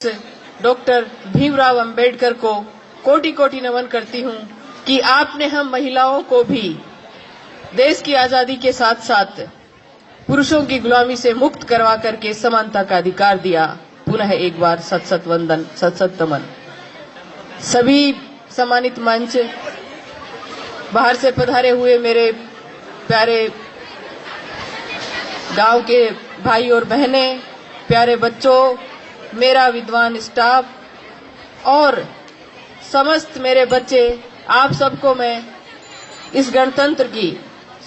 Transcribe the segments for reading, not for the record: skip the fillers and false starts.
Doctor Bhimrao Ambedkar को कोटि कोटि नमन करती हूं कि आपने हम महिलाओं को भी देश की आजादी के साथ साथ पुरुषों की गुलामी से मुक्त करवा करके समानता का अधिकार दिया। पुनः एक बार सत सत वंदन, सत सत नमन। सभी सम्मानित मंच, बाहर से पधारे हुए मेरे प्यारे गांव के भाई और बहनें, प्यारे बच्चों, मेरा विद्वान स्टाफ और समस्त मेरे बच्चे, आप सबको मैं इस गणतंत्र की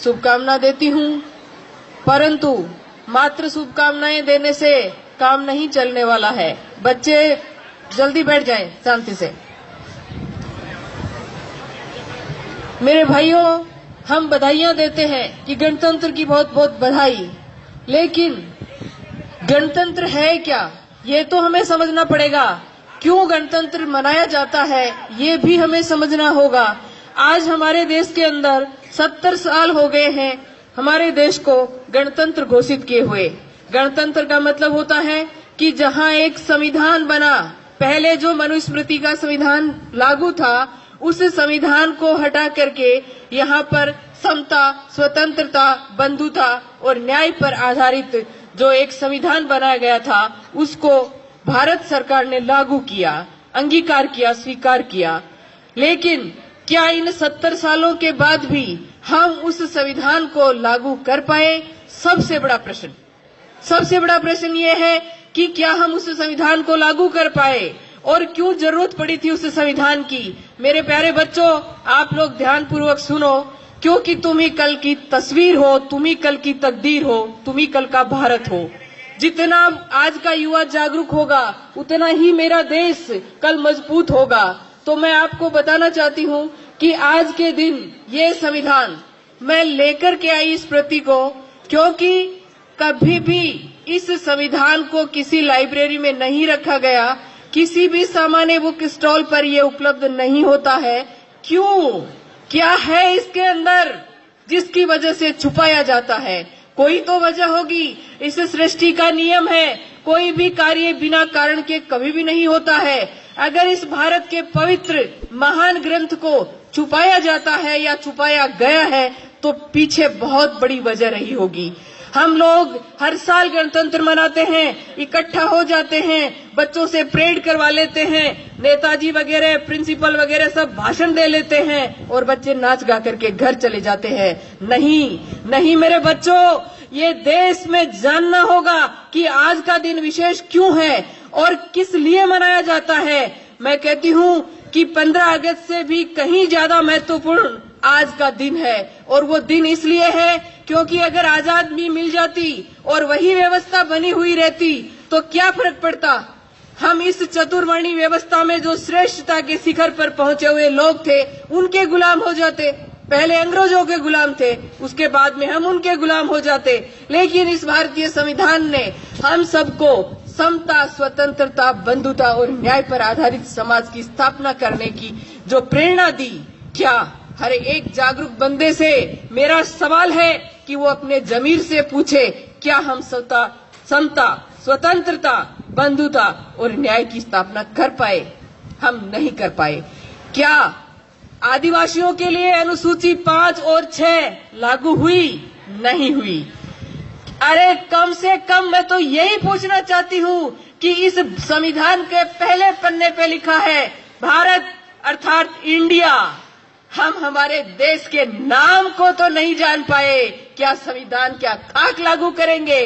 शुभकामना देती हूं। परंतु मात्र शुभकामनाएं देने से काम नहीं चलने वाला है। बच्चे जल्दी बैठ जाएं शांति से। मेरे भाइयों, हम बधाइयां देते हैं कि गणतंत्र की बहुत बहुत बधाई, लेकिन गणतंत्र है क्या ये तो हमें समझना पड़ेगा। क्यों गणतंत्र मनाया जाता है ये भी हमें समझना होगा। आज हमारे देश के अंदर 70 साल हो गए हैं हमारे देश को गणतंत्र घोषित किए हुए। गणतंत्र का मतलब होता है कि जहां एक संविधान बना, पहले जो मनुस्मृति का संविधान लागू था उस संविधान को हटा करके यहाँ पर समता, स्वतंत्रता, बंधुता और न्याय पर आधारित जो एक संविधान बनाया गया था उसको भारत सरकार ने लागू किया, अंगीकार किया, स्वीकार किया। लेकिन क्या इन 70 सालों के बाद भी हम उस संविधान को लागू कर पाए? सबसे बड़ा प्रश्न ये है कि क्या हम उस संविधान को लागू कर पाए और क्यों जरूरत पड़ी थी उस संविधान की। मेरे प्यारे बच्चों, आप लोग ध्यानपूर्वक सुनो, क्योंकि तुम ही कल की तस्वीर हो, तुम ही कल की तकदीर हो, तुम ही कल का भारत हो। जितना आज का युवा जागरूक होगा उतना ही मेरा देश कल मजबूत होगा। तो मैं आपको बताना चाहती हूँ कि आज के दिन ये संविधान मैं लेकर के आई इस प्रति को, क्योंकि कभी भी इस संविधान को किसी लाइब्रेरी में नहीं रखा गया, किसी भी सामान्य बुक स्टॉल पर ये उपलब्ध नहीं होता है। क्यों? क्या है इसके अंदर जिसकी वजह से छुपाया जाता है? कोई तो वजह होगी। इस सृष्टि का नियम है, कोई भी कार्य बिना कारण के कभी भी नहीं होता है। अगर इस भारत के पवित्र महान ग्रंथ को छुपाया जाता है या छुपाया गया है तो पीछे बहुत बड़ी वजह रही होगी। हम लोग हर साल गणतंत्र मनाते हैं, इकट्ठा हो जाते हैं, बच्चों से परेड करवा लेते हैं, नेताजी वगैरह, प्रिंसिपल वगैरह सब भाषण दे लेते हैं और बच्चे नाच गा करके घर चले जाते हैं। नहीं मेरे बच्चों, ये देश में जानना होगा कि आज का दिन विशेष क्यों है और किस लिए मनाया जाता है। मैं कहती हूँ कि 15 अगस्त से भी कहीं ज्यादा महत्वपूर्ण आज का दिन है, और वो दिन इसलिए है क्योंकि अगर आजादी मिल जाती और वही व्यवस्था बनी हुई रहती तो क्या फर्क पड़ता। हम इस चतुर्वर्णी व्यवस्था में जो श्रेष्ठता के शिखर पर पहुंचे हुए लोग थे उनके गुलाम हो जाते। पहले अंग्रेजों के गुलाम थे, उसके बाद में हम उनके गुलाम हो जाते। लेकिन इस भारतीय संविधान ने हम सबको समता, स्वतंत्रता, बंधुता और न्याय पर आधारित समाज की स्थापना करने की जो प्रेरणा दी, क्या हर एक जागरूक बंदे से मेरा सवाल है कि वो अपने जमीर से पूछे, क्या हम समता, स्वतंत्रता, बंधुता और न्याय की स्थापना कर पाए? हम नहीं कर पाए। क्या आदिवासियों के लिए अनुसूची 5 और 6 लागू हुई? नहीं हुई। अरे कम से कम मैं तो यही पूछना चाहती हूँ कि इस संविधान के पहले पन्ने पे लिखा है भारत अर्थात इंडिया। हम हमारे देश के नाम को तो नहीं जान पाए, क्या संविधान क्या खाक लागू करेंगे?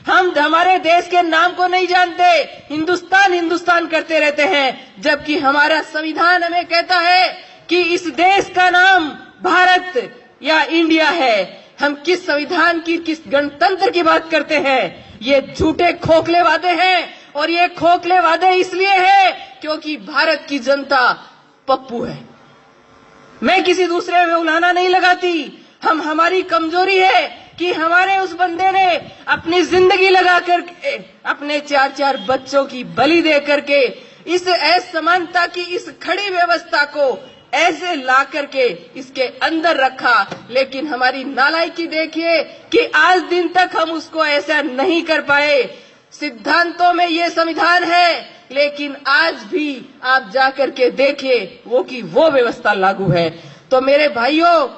हम हमारे देश के नाम को नहीं जानते, हिंदुस्तान करते रहते हैं, जबकि हमारा संविधान हमें कहता है कि इस देश का नाम भारत या इंडिया है। हम किस संविधान की, किस गणतंत्र की बात करते हैं? ये झूठे खोखले वादे हैं, और ये खोखले वादे इसलिए है क्योंकि भारत की जनता पप्पू है। मैं किसी दूसरे में उलाहना नहीं लगाती। हमारी कमजोरी है कि हमारे उस बंदे ने अपनी जिंदगी लगा करके, अपने 4 बच्चों की बलि दे करके इस असमानता की इस खड़ी व्यवस्था को ऐसे ला करके इसके अंदर रखा। लेकिन हमारी नालायकी देखिए कि आज दिन तक हम उसको ऐसा नहीं कर पाए। सिद्धांतों में ये संविधान है, लेकिन आज भी आप जाकर के देखिए वो व्यवस्था लागू है। तो मेरे भाइयों,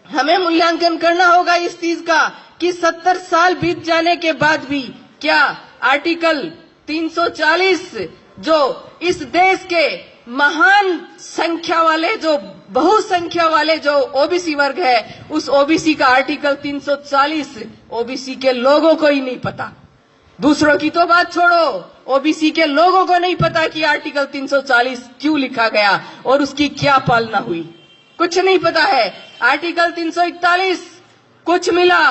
हमें मूल्यांकन करना होगा इस चीज का कि 70 साल बीत जाने के बाद भी क्या आर्टिकल 340 जो इस देश के महान संख्या वाले, जो बहुसंख्या वाले जो ओबीसी वर्ग है, उस ओबीसी का आर्टिकल 340 ओबीसी के लोगों को ही नहीं पता। दूसरों की तो बात छोड़ो, ओबीसी के लोगों को नहीं पता कि आर्टिकल 340 क्यों लिखा गया और उसकी क्या पालना हुई, कुछ नहीं पता है। आर्टिकल 341 कुछ मिला,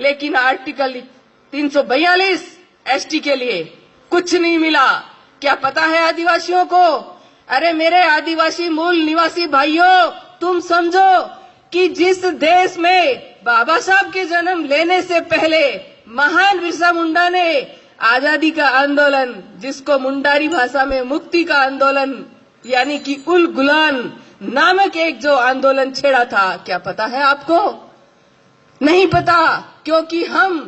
लेकिन आर्टिकल 342 एसटी के लिए कुछ नहीं मिला। क्या पता है आदिवासियों को? अरे मेरे आदिवासी मूल निवासी भाइयों, तुम समझो कि जिस देश में बाबा साहब के जन्म लेने से पहले महान बिरसा मुंडा ने आजादी का आंदोलन, जिसको मुंडारी भाषा में मुक्ति का आंदोलन यानी कि उल गुलान नामक एक जो आंदोलन छेड़ा था, क्या पता है आपको? नहीं पता, क्योंकि हम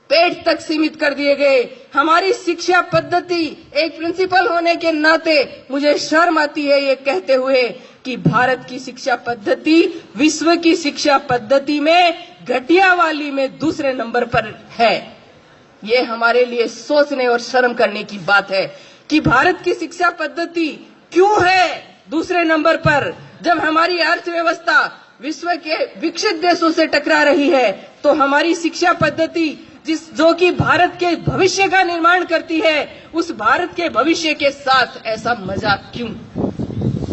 पेट तक सीमित कर दिए गए। हमारी शिक्षा पद्धति, एक प्रिंसिपल होने के नाते मुझे शर्म आती है ये कहते हुए कि भारत की शिक्षा पद्धति विश्व की शिक्षा पद्धति में घटिया वाली में दूसरे नंबर पर है। ये हमारे लिए सोचने और शर्म करने की बात है कि भारत की शिक्षा पद्धति क्यों है दूसरे नंबर पर, जब हमारी अर्थव्यवस्था विश्व के विकसित देशों से टकरा रही है। तो हमारी शिक्षा पद्धति जो कि भारत के भविष्य का निर्माण करती है, उस भारत के भविष्य के साथ ऐसा मजाक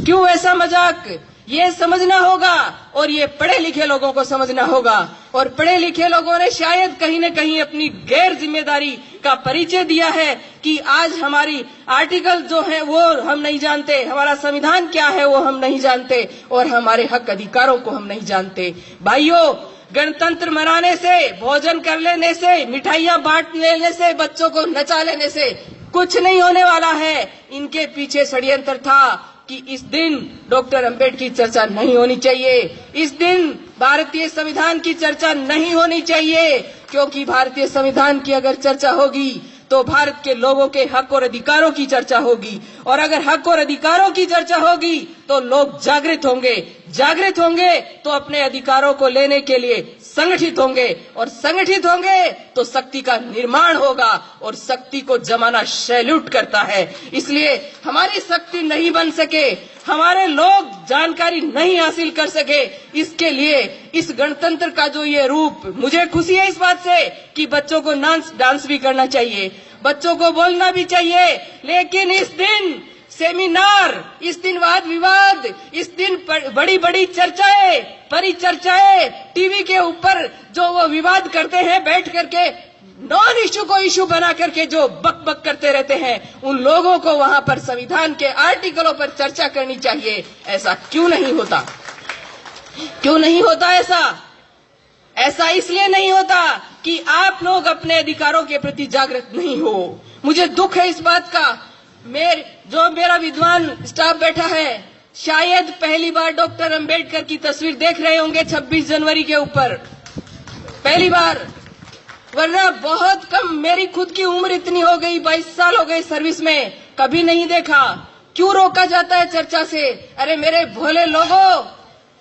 क्यों ऐसा मजाक? ये समझना होगा और ये पढ़े लिखे लोगों को समझना होगा। और पढ़े लिखे लोगों ने शायद कहीं न कहीं अपनी गैर जिम्मेदारी का परिचय दिया है कि आज हमारी आर्टिकल जो है वो हम नहीं जानते, हमारा संविधान क्या है वो हम नहीं जानते, और हमारे हक अधिकारों को हम नहीं जानते। भाइयों, गणतंत्र मनाने से, भोजन कर लेने से, मिठाइयां बांट लेने से, बच्चों को नचा लेने से कुछ नहीं होने वाला है। इनके पीछे षड्यंत्र था कि इस दिन डॉक्टर अंबेडकर की चर्चा नहीं होनी चाहिए, इस दिन भारतीय संविधान की चर्चा नहीं होनी चाहिए, क्योंकि भारतीय संविधान की अगर चर्चा होगी तो भारत के लोगों के हक और अधिकारों की चर्चा होगी, और अगर हक और अधिकारों की चर्चा होगी तो लोग जागृत होंगे तो अपने अधिकारों को लेने के लिए संगठित होंगे, और संगठित होंगे तो शक्ति का निर्माण होगा, और शक्ति को जमाना सैल्यूट करता है। इसलिए हमारी शक्ति नहीं बन सके, हमारे लोग जानकारी नहीं हासिल कर सके, इसके लिए इस गणतंत्र का जो ये रूप, मुझे खुशी है इस बात से कि बच्चों को डांस भी करना चाहिए, बच्चों को बोलना भी चाहिए, लेकिन इस दिन सेमिनार, इस दिन वाद विवाद, इस दिन बड़ी बड़ी चर्चाएं, परिचर्चाएं, टीवी के ऊपर जो वो विवाद करते हैं, बैठ करके नॉन इश्यू को इश्यू बना करके जो बक बक करते रहते हैं, उन लोगों को वहां पर संविधान के आर्टिकलों पर चर्चा करनी चाहिए। ऐसा क्यों नहीं होता? क्यों नहीं होता ऐसा इसलिए नहीं होता कि आप लोग अपने अधिकारों के प्रति जागृत नहीं हो। मुझे दुख है इस बात का। मेरा विद्वान स्टाफ बैठा है, शायद पहली बार डॉक्टर अंबेडकर की तस्वीर देख रहे होंगे 26 जनवरी के ऊपर, पहली बार, वरना बहुत कम। मेरी खुद की उम्र इतनी हो गई, 22 साल हो गए सर्विस में, कभी नहीं देखा। क्यों रोका जाता है चर्चा से? अरे मेरे भोले लोगों,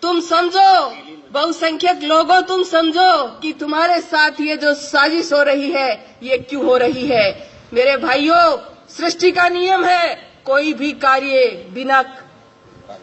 तुम समझो, बहुसंख्यक लोगों तुम समझो कि तुम्हारे साथ ये जो साजिश हो रही है ये क्यों हो रही है। मेरे भाइयों, सृष्टि का नियम है, कोई भी कार्य बिना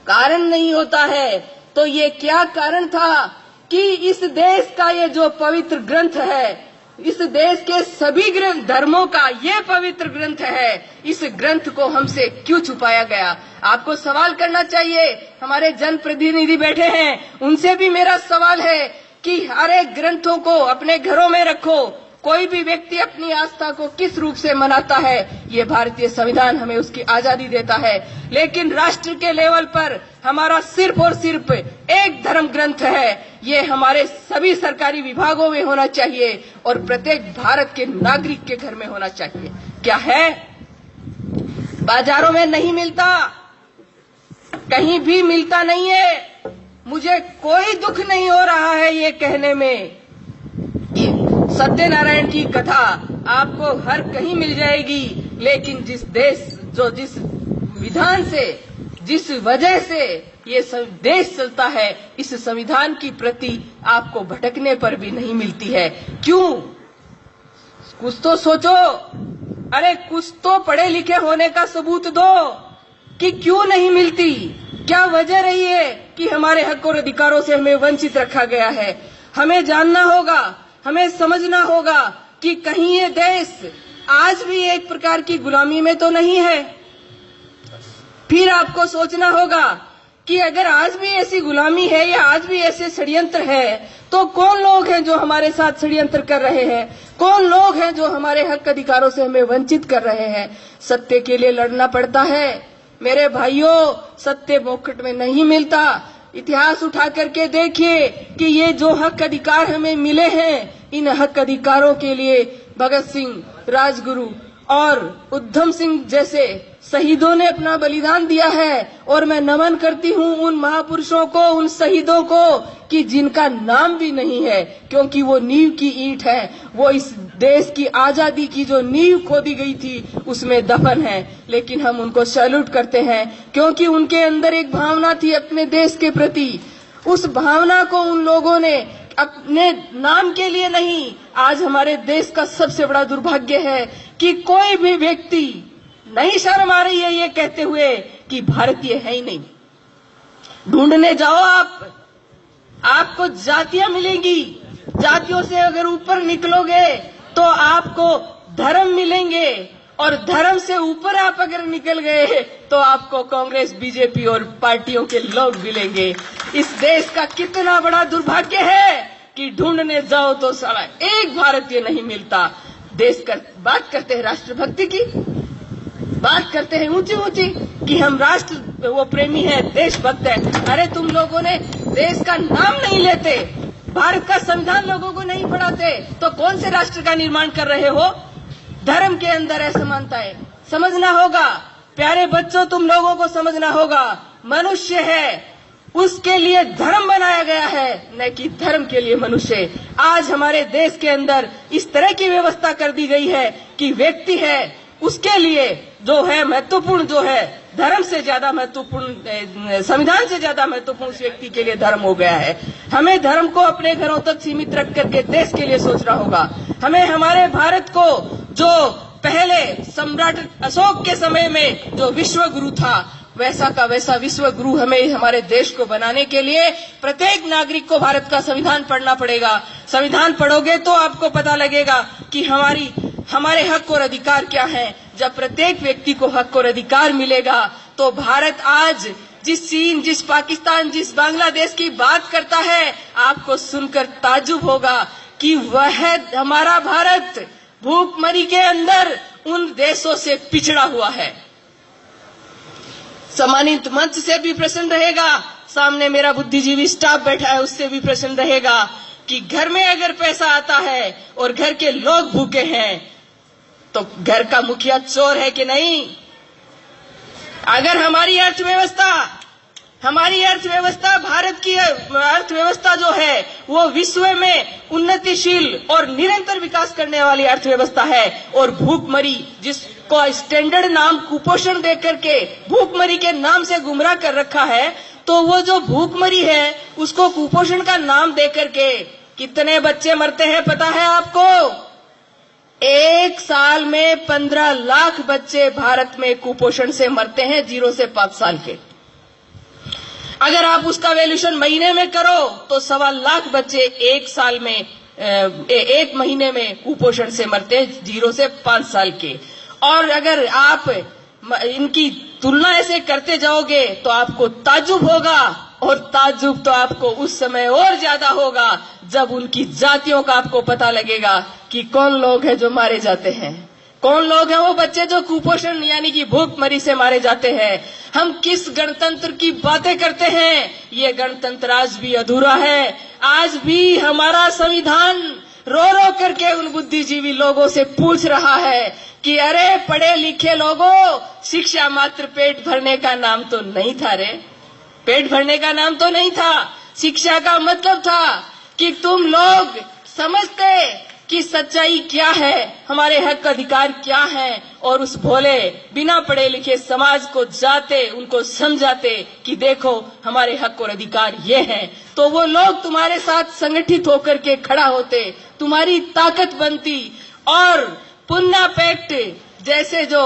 कारण नहीं होता है। तो ये क्या कारण था कि इस देश का ये जो पवित्र ग्रंथ है, इस देश के सभी धर्मों का ये पवित्र ग्रंथ है, इस ग्रंथ को हमसे क्यों छुपाया गया? आपको सवाल करना चाहिए। हमारे जनप्रतिनिधि बैठे हैं, उनसे भी मेरा सवाल है कि हर एक ग्रंथों को अपने घरों में रखो। कोई भी व्यक्ति अपनी आस्था को किस रूप से मनाता है, ये भारतीय संविधान हमें उसकी आजादी देता है, लेकिन राष्ट्र के लेवल पर हमारा सिर्फ और सिर्फ एक धर्म ग्रंथ है। ये हमारे सभी सरकारी विभागों में होना चाहिए और प्रत्येक भारत के नागरिक के घर में होना चाहिए। क्या है? बाजारों में नहीं मिलता, कहीं भी मिलता नहीं है। मुझे कोई दुख नहीं हो रहा है ये कहने में कि सत्यनारायण की कथा आपको हर कहीं मिल जाएगी, लेकिन जिस विधान से, जिस वजह से ये देश चलता है, इस संविधान की प्रति आपको भटकने पर भी नहीं मिलती है। क्यों? कुछ तो सोचो। अरे कुछ तो पढ़े लिखे होने का सबूत दो कि क्यों नहीं मिलती। क्या वजह रही है कि हमारे हक और अधिकारों से हमें वंचित रखा गया है? हमें जानना होगा, हमें समझना होगा कि कहीं ये देश आज भी एक प्रकार की गुलामी में तो नहीं है। फिर आपको सोचना होगा कि अगर आज भी ऐसी गुलामी है या आज भी ऐसे षड्यंत्र है, तो कौन लोग हैं जो हमारे साथ षड्यंत्र कर रहे हैं? कौन लोग हैं जो हमारे हक अधिकारों से हमें वंचित कर रहे हैं? सत्य के लिए लड़ना पड़ता है मेरे भाइयों। सत्य मुफ्त में नहीं मिलता। इतिहास उठा करके देखिए कि ये जो हक अधिकार हमें मिले हैं, इन हक अधिकारों के लिए भगत सिंह, राजगुरु और उधम सिंह जैसे शहीदों ने अपना बलिदान दिया है। और मैं नमन करती हूँ उन महापुरुषों को, उन शहीदों को कि जिनका नाम भी नहीं है, क्योंकि वो नींव की ईंट है। वो इस देश की आजादी की जो नींव खोदी गई थी उसमें दफन है। लेकिन हम उनको सैल्यूट करते हैं क्योंकि उनके अंदर एक भावना थी अपने देश के प्रति। उस भावना को उन लोगों ने अपने नाम के लिए नहीं। आज हमारे देश का सबसे बड़ा दुर्भाग्य है कि कोई भी व्यक्ति नहीं शर्म आ रही है ये कहते हुए कि भारतीय है ही नहीं। ढूंढने जाओ आपको जातियां मिलेंगी। जातियों से अगर ऊपर निकलोगे तो आपको धर्म मिलेंगे, और धर्म से ऊपर आप अगर निकल गए तो आपको कांग्रेस, बीजेपी और पार्टियों के लोग मिलेंगे। इस देश का कितना बड़ा दुर्भाग्य है कि ढूंढने जाओ तो साला एक भारतीय नहीं मिलता। देश का बात करते हैं राष्ट्रभक्ति की, बात करते हैं ऊंची ऊंची कि हम राष्ट्र वो प्रेमी है, देशभक्त है। अरे तुम लोगों ने देश का नाम नहीं लेते, भारत का संविधान लोगों को नहीं पढ़ाते, तो कौन से राष्ट्र का निर्माण कर रहे हो? धर्म के अंदर असमानता है, समझना होगा। प्यारे बच्चों, तुम लोगों को समझना होगा, मनुष्य है उसके लिए धर्म बनाया गया है, न कि धर्म के लिए मनुष्य। आज हमारे देश के अंदर इस तरह की व्यवस्था कर दी गई है कि व्यक्ति है उसके लिए जो है महत्वपूर्ण, जो है धर्म से ज्यादा महत्वपूर्ण, संविधान से ज्यादा महत्वपूर्ण उस व्यक्ति के लिए धर्म हो गया है। हमें धर्म को अपने घरों तक सीमित रख करके देश के लिए सोचना होगा। हमें हमारे भारत को, जो पहले सम्राट अशोक के समय में जो विश्व गुरु था, वैसा का वैसा विश्व गुरु हमें हमारे देश को बनाने के लिए प्रत्येक नागरिक को भारत का संविधान पढ़ना पड़ेगा। संविधान पढ़ोगे तो आपको पता लगेगा कि हमारे हक और अधिकार क्या हैं। जब प्रत्येक व्यक्ति को हक और अधिकार मिलेगा तो भारत आज जिस चीन, जिस पाकिस्तान, जिस बांग्लादेश की बात करता है, आपको सुनकर ताज्जुब होगा कि वह हमारा भारत भूखमरी के अंदर उन देशों से पिछड़ा हुआ है। सम्मानित मंच से भी प्रश्न रहेगा, सामने मेरा बुद्धिजीवी स्टाफ बैठा है उससे भी प्रश्न रहेगा कि घर में अगर पैसा आता है और घर के लोग भूखे हैं तो घर का मुखिया चोर है कि नहीं? अगर हमारी अर्थव्यवस्था भारत की अर्थव्यवस्था जो है वो विश्व में उन्नतिशील और निरंतर विकास करने वाली अर्थव्यवस्था है, और भूखमरी जिसको स्टैंडर्ड नाम कुपोषण दे करके भूखमरी के नाम से गुमराह कर रखा है, तो वो जो भूखमरी है उसको कुपोषण का नाम दे करके कितने बच्चे मरते हैं पता है आपको? एक साल में 15 लाख बच्चे भारत में कुपोषण से मरते हैं, 0 से 5 साल के। अगर आप उसका वैल्यूएशन महीने में करो तो 1.25 लाख बच्चे एक साल में, एक महीने में कुपोषण से मरते हैं, 0 से 5 साल के। और अगर आप इनकी तुलना ऐसे करते जाओगे तो आपको ताज्जुब होगा, और ताज्जुब तो आपको उस समय और ज्यादा होगा जब उनकी जातियों का आपको पता लगेगा कि कौन लोग हैं जो मारे जाते हैं, कौन लोग हैं वो बच्चे जो कुपोषण यानी कि भूखमरी से मारे जाते हैं। हम किस गणतंत्र की बातें करते हैं? ये गणतंत्र आज भी अधूरा है। आज भी हमारा संविधान रो रो करके उन बुद्धिजीवी लोगों से पूछ रहा है कि अरे पढ़े लिखे लोगों, शिक्षा मात्र पेट भरने का नाम तो नहीं था रे। पेट भरने का नाम तो नहीं था। शिक्षा का मतलब था कि तुम लोग समझते कि सच्चाई क्या है, हमारे हक अधिकार क्या है, और उस भोले बिना पढ़े लिखे समाज को जाते उनको समझाते कि देखो हमारे हक और अधिकार ये हैं, तो वो लोग तुम्हारे साथ संगठित होकर के खड़ा होते, तुम्हारी ताकत बनती। और पुन्ना पैक्ट जैसे जो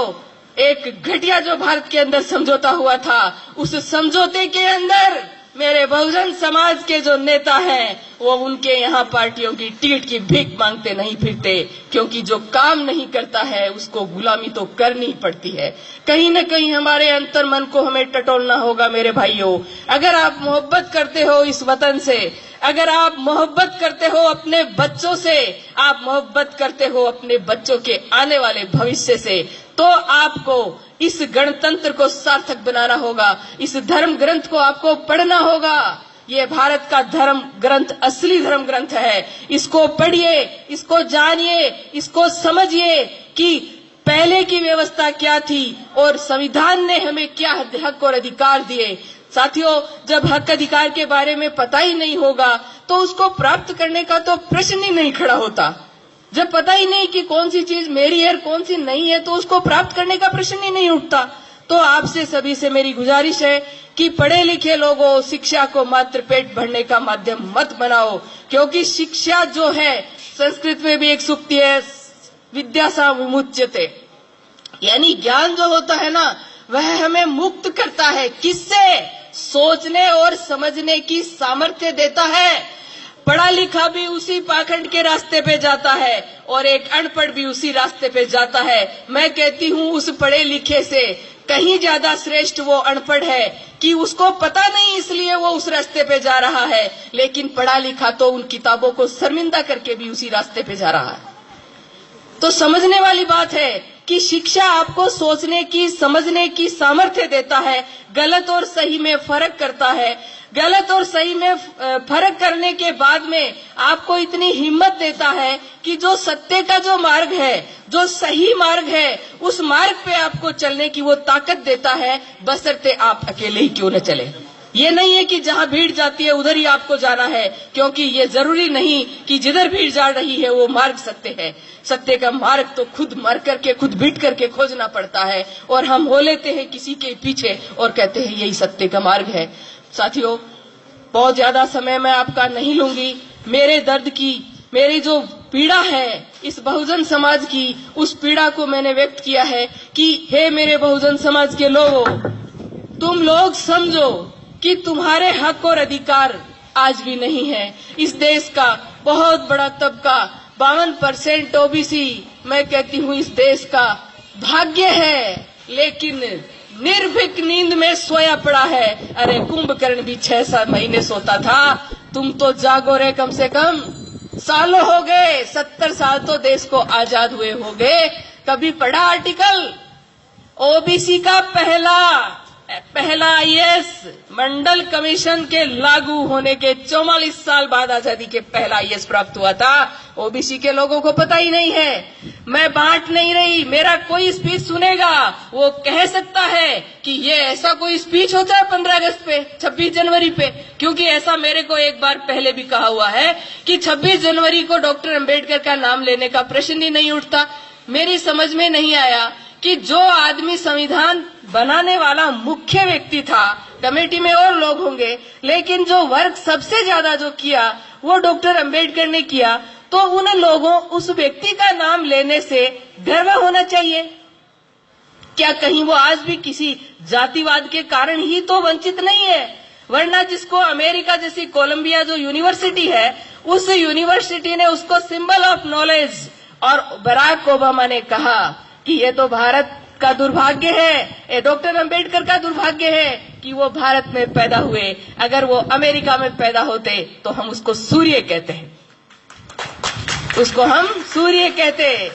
एक घटिया जो भारत के अंदर समझौता हुआ था, उस समझौते के अंदर मेरे बहुजन समाज के जो नेता हैं वो उनके यहाँ पार्टियों की टिकट की भीख मांगते नहीं फिरते, क्योंकि जो काम नहीं करता है उसको गुलामी तो करनी पड़ती है। कहीं न कहीं हमारे अंतर मन को हमें टटोलना होगा मेरे भाइयों। अगर आप मोहब्बत करते हो इस वतन से, अगर आप मोहब्बत करते हो अपने बच्चों से, आप मोहब्बत करते हो अपने बच्चों के आने वाले भविष्य से, तो आपको इस गणतंत्र को सार्थक बनाना होगा। इस धर्म ग्रंथ को आपको पढ़ना होगा। ये भारत का धर्म ग्रंथ असली धर्म ग्रंथ है। इसको पढ़िए, इसको जानिए, इसको समझिए कि पहले की व्यवस्था क्या थी और संविधान ने हमें क्या हक और अधिकार दिए। साथियों, जब हक अधिकार के बारे में पता ही नहीं होगा तो उसको प्राप्त करने का तो प्रश्न ही नहीं खड़ा होता। जब पता ही नहीं कि कौन सी चीज मेरी है और कौन सी नहीं है, तो उसको प्राप्त करने का प्रश्न ही नहीं उठता। तो आपसे सभी से मेरी गुजारिश है कि पढ़े लिखे लोगों, शिक्षा को मात्र पेट भरने का माध्यम मत बनाओ, क्योंकि शिक्षा जो है, संस्कृत में भी एक सूक्ति है, विद्या सा विमुच्यते, यानी ज्ञान जो होता है ना, वह हमें मुक्त करता है। किससे? सोचने और समझने की सामर्थ्य देता है। पढ़ा लिखा भी उसी पाखंड के रास्ते पे जाता है और एक अनपढ़ भी उसी रास्ते पे जाता है। मैं कहती हूँ उस पढ़े लिखे से कहीं ज्यादा श्रेष्ठ वो अनपढ़ है कि उसको पता नहीं इसलिए वो उस रास्ते पे जा रहा है, लेकिन पढ़ा लिखा तो उन किताबों को शर्मिंदा करके भी उसी रास्ते पे जा रहा है। तो समझने वाली बात है कि शिक्षा आपको सोचने की, समझने की सामर्थ्य देता है, गलत और सही में फर्क करता है। गलत और सही में फर्क करने के बाद में आपको इतनी हिम्मत देता है कि जो सत्य का जो मार्ग है, जो सही मार्ग है, उस मार्ग पे आपको चलने की वो ताकत देता है, बशर्ते आप अकेले ही क्यों न चले। ये नहीं है कि जहाँ भीड़ जाती है उधर ही आपको जाना है, क्योंकि ये जरूरी नहीं कि जिधर भीड़ जा रही है वो मार्ग सत्य है। सत्य का मार्ग तो खुद मर करके, खुद बीट करके खोजना पड़ता है, और हम हो लेते हैं किसी के पीछे और कहते हैं यही सत्य का मार्ग है। साथियों, बहुत ज्यादा समय मैं आपका नहीं लूंगी। मेरे दर्द की, मेरी जो पीड़ा है इस बहुजन समाज की, उस पीड़ा को मैंने व्यक्त किया है कि हे मेरे बहुजन समाज के लोगों, तुम लोग समझो कि तुम्हारे हक और अधिकार आज भी नहीं है। इस देश का बहुत बड़ा तबका 52% ओबीसी, मैं कहती हूँ इस देश का भाग्य है, लेकिन निर्भीक नींद में सोया पड़ा है। अरे कुंभकर्ण भी 6-7 महीने सोता था, तुम तो जागो रे, कम से कम सालों हो गए, 70 साल तो देश को आजाद हुए हो गए। कभी पढ़ा आर्टिकल? ओबीसी का पहला आईएएस मंडल कमीशन के लागू होने के 44 साल बाद आजादी के पहला आईएएस प्राप्त हुआ था। ओबीसी के लोगों को पता ही नहीं है। मैं बांट नहीं रही, मेरा कोई स्पीच सुनेगा वो कह सकता है कि ये ऐसा कोई स्पीच होता है 15 अगस्त पे, 26 जनवरी पे, क्योंकि ऐसा मेरे को एक बार पहले भी कहा हुआ है कि 26 जनवरी को डॉक्टर अंबेडकर का नाम लेने का प्रश्न ही नहीं उठता। मेरी समझ में नहीं आया कि जो आदमी संविधान बनाने वाला मुख्य व्यक्ति था, कमेटी में और लोग होंगे, लेकिन जो वर्क सबसे ज्यादा जो किया वो डॉक्टर अंबेडकर ने किया, तो उन लोगों, उस व्यक्ति का नाम लेने से गर्व होना चाहिए। क्या कहीं वो आज भी किसी जातिवाद के कारण ही तो वंचित नहीं है? वरना जिसको अमेरिका जैसी कोलंबिया जो यूनिवर्सिटी है, उस यूनिवर्सिटी ने उसको सिंबल ऑफ नॉलेज, और बराक ओबामा ने कहा कि ये तो भारत का दुर्भाग्य है, ये डॉक्टर अंबेडकर का दुर्भाग्य है कि वो भारत में पैदा हुए। अगर वो अमेरिका में पैदा होते तो हम उसको सूर्य कहते हैं, उसको हम सूर्य कहते।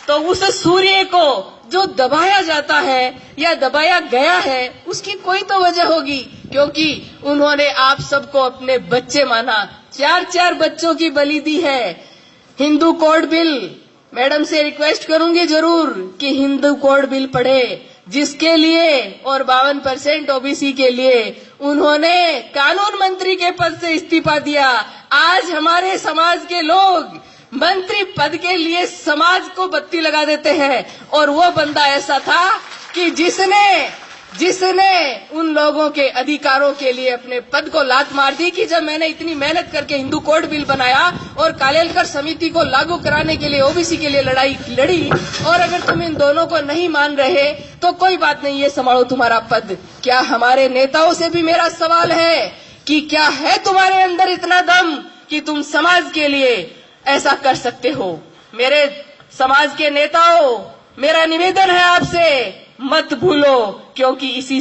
तो उस सूर्य को जो दबाया जाता है या दबाया गया है, उसकी कोई तो वजह होगी, क्योंकि उन्होंने आप सबको अपने बच्चे माना। 4-4 बच्चों की बलि दी है। हिंदू कोड बिल, मैडम से रिक्वेस्ट करूंगी जरूर कि हिंदू कोड बिल पढ़े, जिसके लिए और 52% ओबीसी के लिए उन्होंने कानून मंत्री के पद से इस्तीफा दिया। आज हमारे समाज के लोग मंत्री पद के लिए समाज को बत्ती लगा देते हैं। और वो बंदा ऐसा था कि जिसने उन लोगों के अधिकारों के लिए अपने पद को लात मार दी कि जब मैंने इतनी मेहनत करके हिंदू कोड बिल बनाया और कालेलकर समिति को लागू कराने के लिए ओबीसी के लिए लड़ाई लड़ी, और अगर तुम इन दोनों को नहीं मान रहे तो कोई बात नहीं, ये संभालो तुम्हारा पद। क्या हमारे नेताओं से भी मेरा सवाल है कि क्या है तुम्हारे अंदर इतना दम कि तुम समाज के लिए ऐसा कर सकते हो? मेरे समाज के नेताओं, मेरा निवेदन है आपसे, मत भूलो, क्योंकि इसी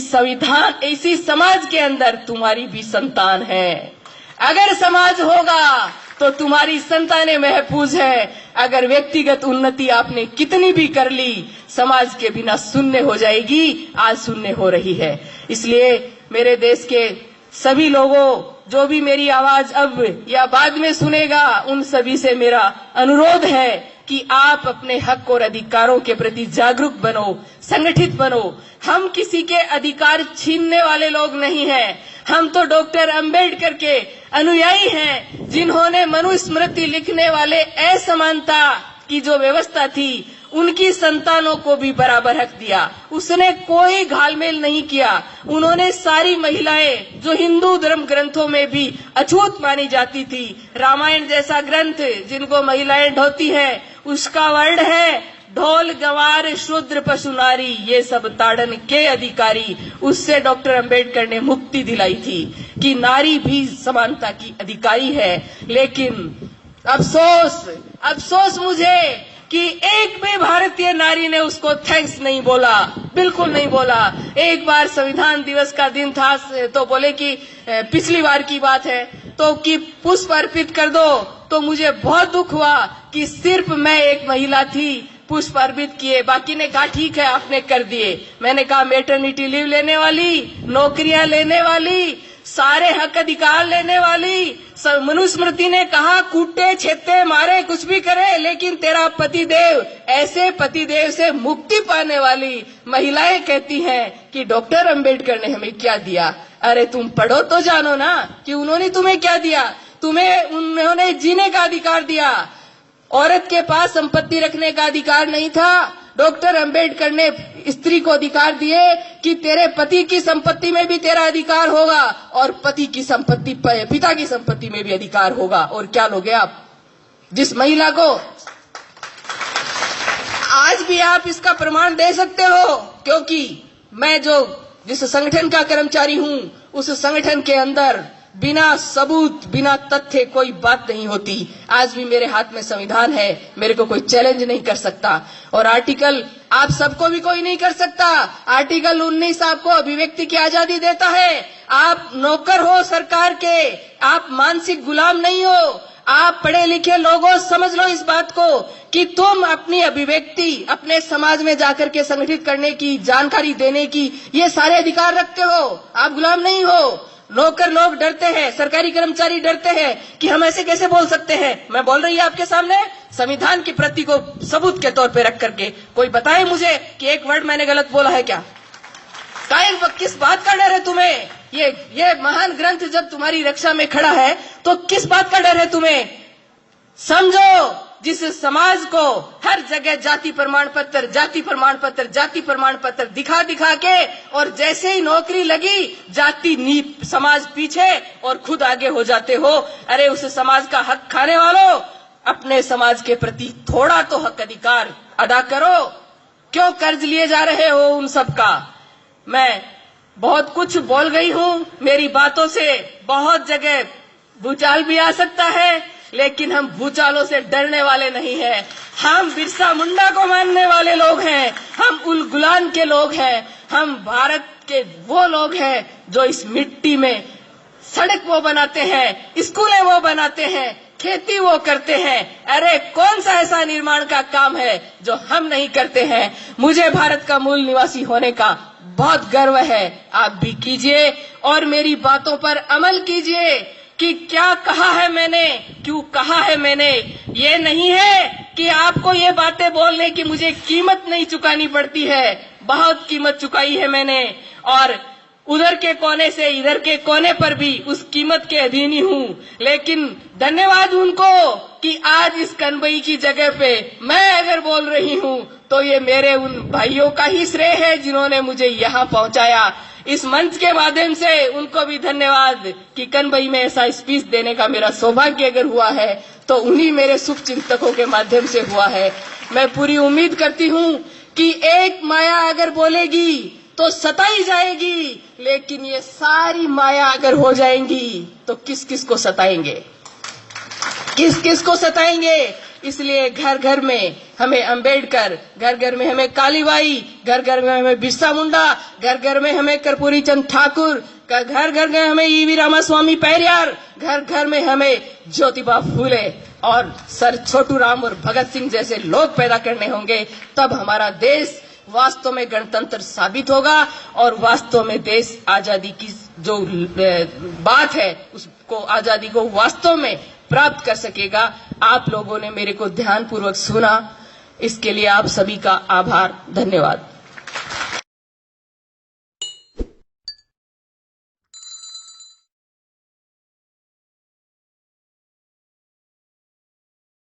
समाज के अंदर तुम्हारी भी संतान है। अगर समाज होगा तो तुम्हारी संतानें महफूज है। अगर व्यक्तिगत उन्नति आपने कितनी भी कर ली, समाज के बिना शून्य हो जाएगी, आज शून्य हो रही है। इसलिए मेरे देश के सभी लोगों, जो भी मेरी आवाज अब या बाद में सुनेगा, उन सभी से मेरा अनुरोध है कि आप अपने हक और अधिकारों के प्रति जागरूक बनो, संगठित बनो। हम किसी के अधिकार छीनने वाले लोग नहीं हैं। हम तो डॉक्टर अंबेडकर के अनुयायी हैं, जिन्होंने मनुस्मृति लिखने वाले असमानता की जो व्यवस्था थी, उनकी संतानों को भी बराबर हक दिया। उसने कोई घालमेल नहीं किया। उन्होंने सारी महिलाएं, जो हिंदू धर्म ग्रंथों में भी अछूत मानी जाती थी, रामायण जैसा ग्रंथ जिनको महिलाएं ढोती हैं, उसका वर्ण है ढोल गवार शूद्र पशु नारी, ये सब ताड़न के अधिकारी। उससे डॉक्टर अंबेडकर ने मुक्ति दिलाई थी कि नारी भी समानता की अधिकारी है। लेकिन अफसोस मुझे कि एक भी भारतीय नारी ने उसको थैंक्स नहीं बोला, बिल्कुल नहीं बोला। एक बार संविधान दिवस का दिन था तो बोले कि पिछली बार की बात है तो कि पुष्प अर्पित कर दो, तो मुझे बहुत दुख हुआ कि सिर्फ मैं एक महिला थी, पुष्प अर्पित किए, बाकी ने कहा ठीक है आपने कर दिए। मैंने कहा मैटरनिटी लीव लेने वाली, नौकरियां लेने वाली, सारे हक अधिकार लेने वाली, मनुस्मृति ने कहा कूटे छेते मारे कुछ भी करे, लेकिन तेरा पतिदेव, ऐसे पतिदेव से मुक्ति पाने वाली महिलाएं कहती हैं कि डॉक्टर अंबेडकर ने हमें क्या दिया। अरे तुम पढ़ो तो जानो ना कि उन्होंने तुम्हें क्या दिया। उन्होंने जीने का अधिकार दिया, औरत के पास संपत्ति रखने का अधिकार नहीं था। डॉक्टर अंबेडकर ने स्त्री को अधिकार दिए कि तेरे पति की संपत्ति में भी तेरा अधिकार होगा और पिता की संपत्ति में भी अधिकार होगा। और क्या लोगे आप? जिस महिला को आज भी आप इसका प्रमाण दे सकते हो, क्योंकि मैं जिस संगठन का कर्मचारी हूं, उस संगठन के अंदर बिना सबूत, बिना तथ्य कोई बात नहीं होती। आज भी मेरे हाथ में संविधान है, मेरे को कोई चैलेंज नहीं कर सकता। और आर्टिकल आप सबको भी कोई नहीं कर सकता। आर्टिकल 19 आपको अभिव्यक्ति की आजादी देता है। आप नौकर हो सरकार के, आप मानसिक गुलाम नहीं हो। आप पढ़े लिखे लोगों, समझ लो इस बात को कि तुम अपनी अभिव्यक्ति अपने समाज में जाकर के संगठित करने की, जानकारी देने की, ये सारे अधिकार रखते हो। आप गुलाम नहीं हो। नौकर लोग डरते हैं, सरकारी कर्मचारी डरते हैं कि हम ऐसे कैसे बोल सकते हैं। मैं बोल रही हूं आपके सामने संविधान की प्रति को सबूत के तौर पे रख करके। कोई बताए मुझे कि एक वर्ड मैंने गलत बोला है क्या? किस बात का डर है तुम्हें? ये महान ग्रंथ जब तुम्हारी रक्षा में खड़ा है तो किस बात का डर है तुम्हें? समझो, जिस समाज को हर जगह जाति प्रमाण पत्र दिखा के, और जैसे ही नौकरी लगी समाज पीछे और खुद आगे हो जाते हो। अरे उस समाज का हक खाने वालों, अपने समाज के प्रति थोड़ा तो हक अधिकार अदा करो। क्यों कर्ज लिए जा रहे हो उन सब का? मैं बहुत कुछ बोल गई हूं, मेरी बातों से बहुत जगह भूचाल भी आ सकता है, लेकिन हम भूचालों से डरने वाले नहीं हैं। हम बिरसा मुंडा को मानने वाले लोग हैं, हम उल गुलान के लोग हैं, हम भारत के वो लोग हैं जो इस मिट्टी में सड़क वो बनाते हैं, स्कूलें वो बनाते हैं, खेती वो करते हैं। अरे कौन सा ऐसा निर्माण का काम है जो हम नहीं करते हैं? मुझे भारत का मूल निवासी होने का बहुत गर्व है। आप भी कीजिए और मेरी बातों पर अमल कीजिए कि क्या कहा है मैंने, क्यों कहा है मैंने। ये नहीं है कि आपको ये बातें बोलने की मुझे कीमत नहीं चुकानी पड़ती है, बहुत कीमत चुकाई है मैंने। और उधर के कोने से इधर के कोने पर भी उस कीमत के अधीन ही हूँ। लेकिन धन्यवाद उनको कि आज इस कनबई की जगह पे मैं अगर बोल रही हूँ तो ये मेरे उन भाइयों का ही श्रेय है जिन्होंने मुझे यहाँ पहुंचाया। इस मंच के माध्यम से उनको भी धन्यवाद कि कनबई में ऐसा स्पीच देने का मेरा सौभाग्य अगर हुआ है तो उन्हीं मेरे शुभ चिंतकों के माध्यम से हुआ है। मैं पूरी उम्मीद करती हूँ कि एक माया अगर बोलेगी तो सताई जाएगी, लेकिन ये सारी माया अगर हो जाएंगी तो किस किस को सताएंगे, किस किस को सताएंगे। इसलिए घर घर में हमें अंबेडकर, घर घर में हमें कालीबाई, घर घर में हमें बिरसा मुंडा, घर घर में हमें कर्पूरी चंद ठाकुर, घर घर में हमें ईवी रामास्वामी पैरियार, घर घर में हमें ज्योतिबा फूले और सर छोटू राम और भगत सिंह जैसे लोग पैदा करने होंगे। तब हमारा देश वास्तव में गणतंत्र साबित होगा और वास्तव में देश आजादी की जो बात है उसको, आजादी को वास्तव में प्राप्त कर सकेगा। आप लोगों ने मेरे को ध्यानपूर्वक सुना, इसके लिए आप सभी का आभार, धन्यवाद।